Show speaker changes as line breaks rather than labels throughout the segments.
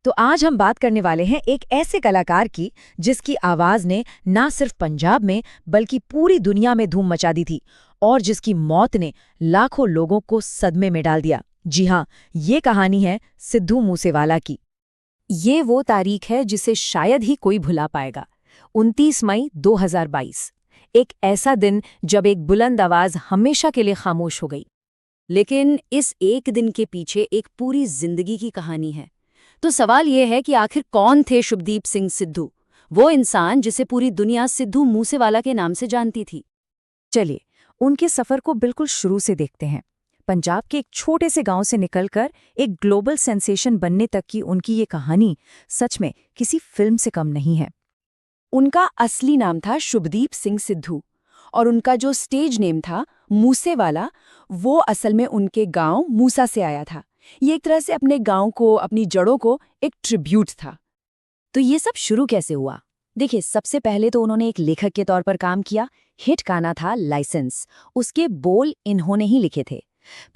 तो आज हम बात करने वाले हैं एक ऐसे कलाकार की जिसकी आवाज ने ना सिर्फ पंजाब में बल्कि पूरी दुनिया में धूम मचा दी थी और जिसकी मौत ने लाखों लोगों को सदमे में डाल दिया। जी हाँ, ये कहानी है सिद्धू मूसेवाला की। ये वो तारीख है जिसे शायद ही कोई भुला पाएगा। 29 मई 2022, एक ऐसा दिन जब एक बुलंद आवाज हमेशा के लिए खामोश हो गई। लेकिन इस एक दिन के पीछे एक पूरी जिंदगी की कहानी है। तो सवाल ये है कि आखिर कौन थे शुभदीप सिंह सिद्धू, वो इंसान जिसे पूरी दुनिया सिद्धू मूसेवाला के नाम से जानती थी। चलिए उनके सफर को बिल्कुल शुरू से देखते हैं। पंजाब के एक छोटे से गांव से निकलकर एक ग्लोबल सेंसेशन बनने तक की उनकी ये कहानी सच में किसी फिल्म से कम नहीं है। उनका असली नाम था शुभदीप सिंह सिद्धू और उनका जो स्टेज नेम था मूसेवाला, वो असल में उनके गांव मूसा से आया था। ये एक तरह से अपने गांव को, अपनी जड़ों को एक ट्रिब्यूट था। तो ये सब शुरू कैसे हुआ? देखिए, सबसे पहले तो उन्होंने एक लेखक के तौर पर काम किया। हिट गाना था लाइसेंस, उसके बोल इन्होंने ही लिखे थे।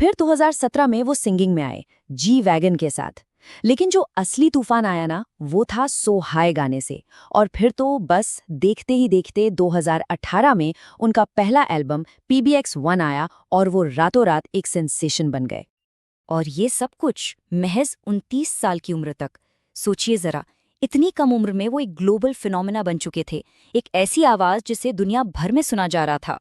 फिर 2017 में वो सिंगिंग में आए जी वैगन के साथ। लेकिन जो असली तूफान आया ना, वो था सो हाय गाने से। और फिर तो बस देखते ही देखते 2018 में उनका पहला एल्बम PBX 1 आया और वो रातों रात एक सेंसेशन बन गए। और ये सब कुछ महज 29 साल की उम्र तक। सोचिए जरा, इतनी कम उम्र में वो एक ग्लोबल फिनोमेना बन चुके थे, एक ऐसी आवाज जिसे दुनिया भर में सुना जा रहा था।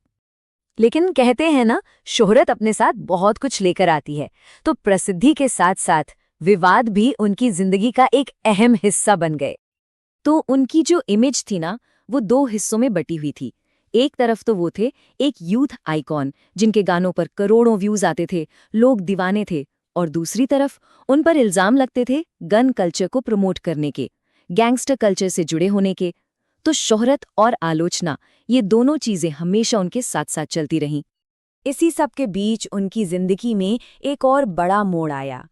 लेकिन कहते हैं ना, शोहरत अपने साथ बहुत कुछ लेकर आती है। तो प्रसिद्धि के साथ साथ विवाद भी उनकी जिंदगी का एक अहम हिस्सा बन गए। तो उनकी जो इमेज थी ना, वो दो हिस्सों में बटी हुई थी। एक तरफ तो वो थे एक यूथ आइकॉन जिनके गानों पर करोड़ों व्यूज आते थे, लोग दीवाने थे। और दूसरी तरफ उन पर इल्जाम लगते थे गन कल्चर को प्रमोट करने के, गैंगस्टर कल्चर से जुड़े होने के। तो शोहरत और आलोचना, ये दोनों चीजें हमेशा उनके साथ साथ चलती रहीं। इसी सब के बीच उनकी जिंदगी में एक और बड़ा मोड़ आया।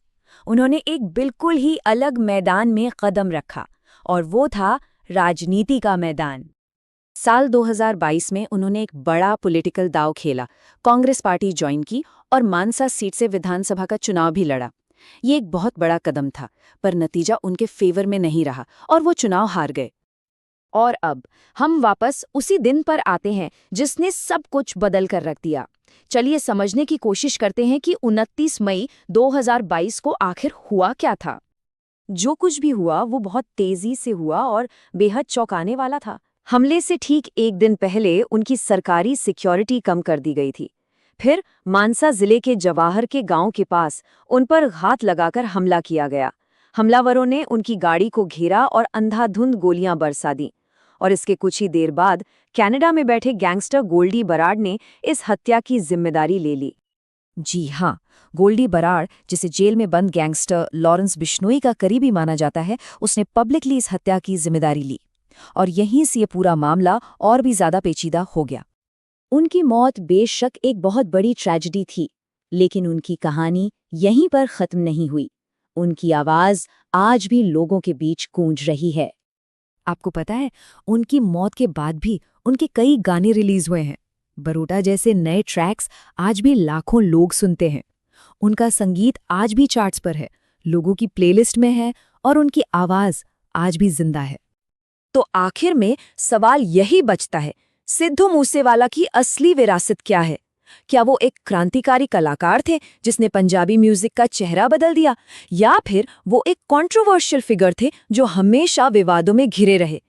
उन्होंने एक बिल्कुल ही अलग मैदान में कदम रखा और वो था राजनीति का मैदान। साल 2022 में उन्होंने एक बड़ा पॉलिटिकल दांव खेला, कांग्रेस पार्टी ज्वाइन की और मानसा सीट से विधानसभा का चुनाव भी लड़ा। ये एक बहुत बड़ा कदम था, पर नतीजा उनके फेवर में नहीं रहा और वो चुनाव हार गए। और अब हम वापस उसी दिन पर आते हैं जिसने सब कुछ बदल कर रख दिया। चलिए समझने की कोशिश करते हैं कि 29 मई 2022 को आखिर हुआ क्या था। जो कुछ भी हुआ वो बहुत तेजी से हुआ और बेहद चौंकाने वाला था। हमले से ठीक एक दिन पहले उनकी सरकारी सिक्योरिटी कम कर दी गई थी। फिर मानसा जिले के जवाहर के गांव के पास उन पर घात लगाकर हमला किया गया। हमलावरों ने उनकी गाड़ी को घेरा और अंधाधुंध गोलियां बरसा दी। और इसके कुछ ही देर बाद कनाडा में बैठे गैंगस्टर गोल्डी बराड़ ने इस हत्या की जिम्मेदारी ले ली। जी हाँ, गोल्डी बराड़, जिसे जेल में बंद गैंगस्टर लॉरेंस बिश्नोई का करीबी माना जाता है, उसने पब्लिकली इस हत्या की जिम्मेदारी ली। और यहीं से ये पूरा मामला और भी ज्यादा पेचीदा हो गया। उनकी मौत बेशक एक बहुत बड़ी ट्रेजेडी थी, लेकिन उनकी कहानी यहीं पर खत्म नहीं हुई। उनकी आवाज आज भी लोगों के गूंज गूंज रही है। आपको पता है, उनकी मौत के बाद भी उनके कई गाने रिलीज हुए हैं। बरोटा जैसे नए ट्रैक्स आज भी लाखों लोग सुनते हैं। उनका संगीत आज भी चार्ट्स पर है, लोगों की प्लेलिस्ट में है और उनकी आवाज आज भी जिंदा है। तो आखिर में सवाल यही बचता है, सिद्धू मूसेवाला की असली विरासत क्या है? क्या वो एक क्रांतिकारी कलाकार थे जिसने पंजाबी म्यूजिक का चेहरा बदल दिया, या फिर वो एक कंट्रोवर्शियल फिगर थे जो हमेशा विवादों में घिरे रहे?